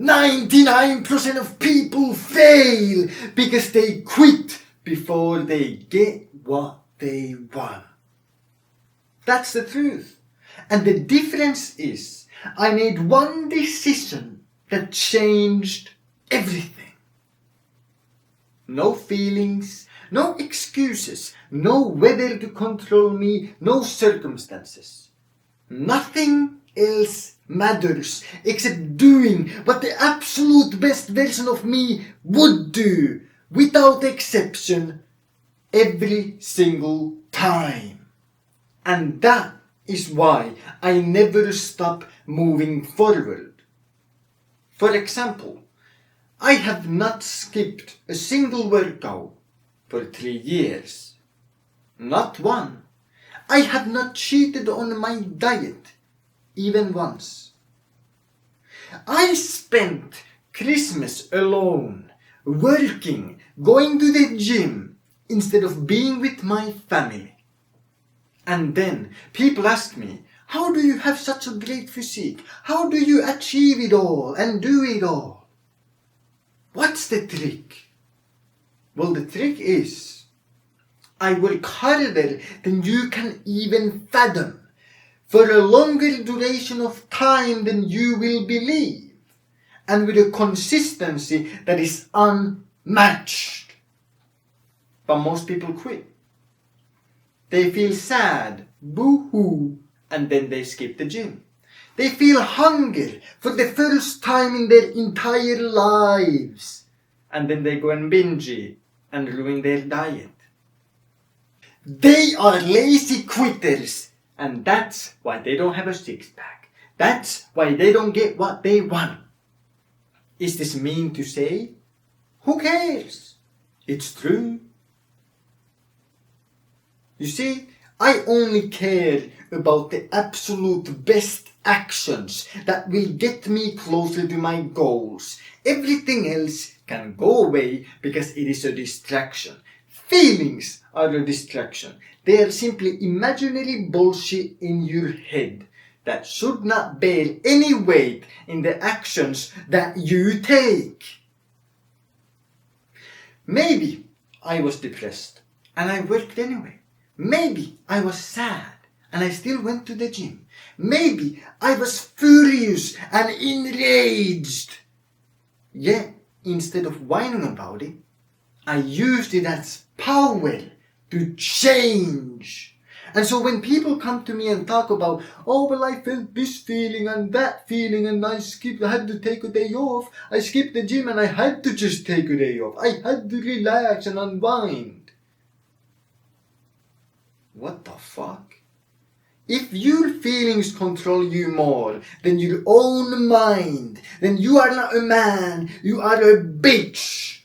99% of people fail because they quit before they get what they want. That's the truth. And the difference is, I made one decision that changed everything. No feelings, no excuses, no weather to control me, no circumstances. Nothing else matters except doing what the absolute best version of me would do, without exception, every single time. And that is why I never stop moving forward. For example, I have not skipped a single workout for 3 years. Not one. I have not cheated on my diet even once. I spent Christmas alone, working, going to the gym, instead of being with my family. And then people ask me, how do you have such a great physique? How do you achieve it all and do it all? What's the trick? Well, the trick is, I work harder than you can even fathom, for a longer duration of time than you will believe, and with a consistency that is unmatched. But most people quit. They feel sad, boo-hoo, and then they skip the gym. They feel hunger for the first time in their entire lives, and then they go and binge it and ruin their diet. They are lazy quitters, and that's why they don't have a six-pack. That's why they don't get what they want. Is this mean to say? Who cares? It's true. You see, I only care about the absolute best actions that will get me closer to my goals. Everything else can go away because it is a distraction. Feelings are a distraction. They are simply imaginary bullshit in your head that should not bear any weight in the actions that you take. Maybe I was depressed and I worked anyway. Maybe I was sad and I still went to the gym. Maybe I was furious and enraged. Yet, instead of whining about it, I used it as power to change. And so when people come to me and talk about, oh, well, I felt this feeling and that feeling and I had to take a day off. I skipped the gym and I had to just take a day off. I had to relax and unwind. What the fuck? If your feelings control you more than your own mind, then you are not a man, you are a bitch.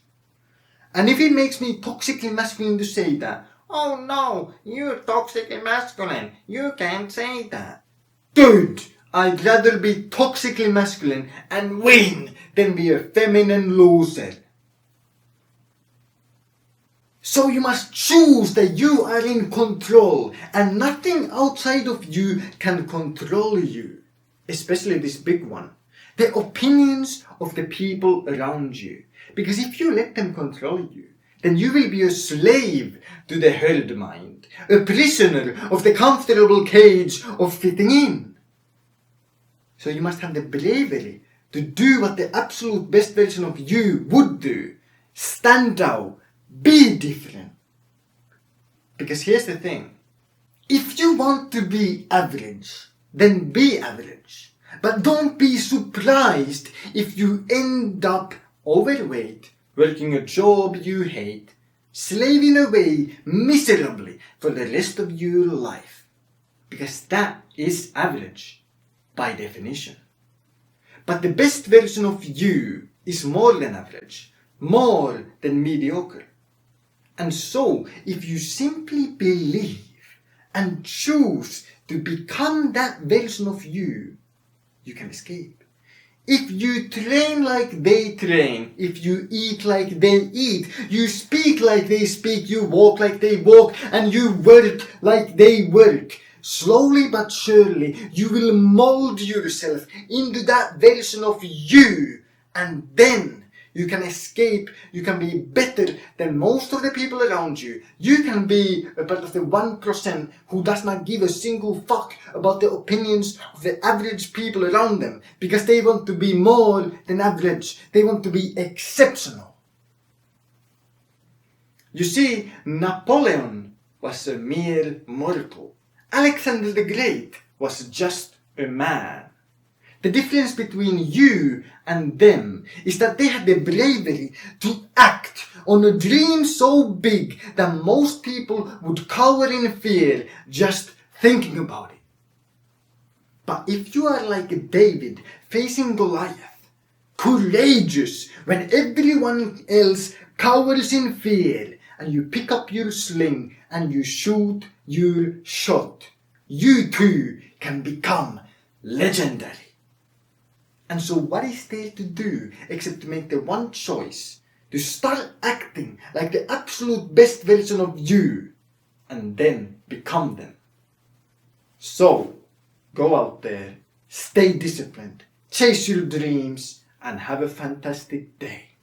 And if it makes me toxically masculine to say that, oh no, you're toxically masculine, you can't say that. Dude, I'd rather be toxically masculine and win than be a feminine loser. So you must choose that you are in control and nothing outside of you can control you. Especially this big one. The opinions of the people around you. Because if you let them control you, then you will be a slave to the herd mind. A prisoner of the comfortable cage of fitting in. So you must have the bravery to do what the absolute best version of you would do. Stand out. Be different. Because here's the thing. If you want to be average, then be average. But don't be surprised if you end up overweight, working a job you hate, slaving away miserably for the rest of your life. Because that is average, by definition. But the best version of you is more than average, more than mediocre. And so, if you simply believe and choose to become that version of you, you can escape. If you train like they train, if you eat like they eat, you speak like they speak, you walk like they walk, and you work like they work, slowly but surely, you will mold yourself into that version of you, And then you can escape, you can be better than most of the people around you. You can be a part of the 1% who does not give a single fuck about the opinions of the average people around them, because they want to be more than average. They want to be exceptional. You see, Napoleon was a mere mortal. Alexander the Great was just a man. The difference between you and them is that they had the bravery to act on a dream so big that most people would cower in fear just thinking about it. But if you are like David facing Goliath, courageous when everyone else cowers in fear, and you pick up your sling and you shoot your shot, you too can become legendary. And so what is there to do except to make the one choice, to start acting like the absolute best version of you, and then become them? So, go out there, stay disciplined, chase your dreams, and have a fantastic day.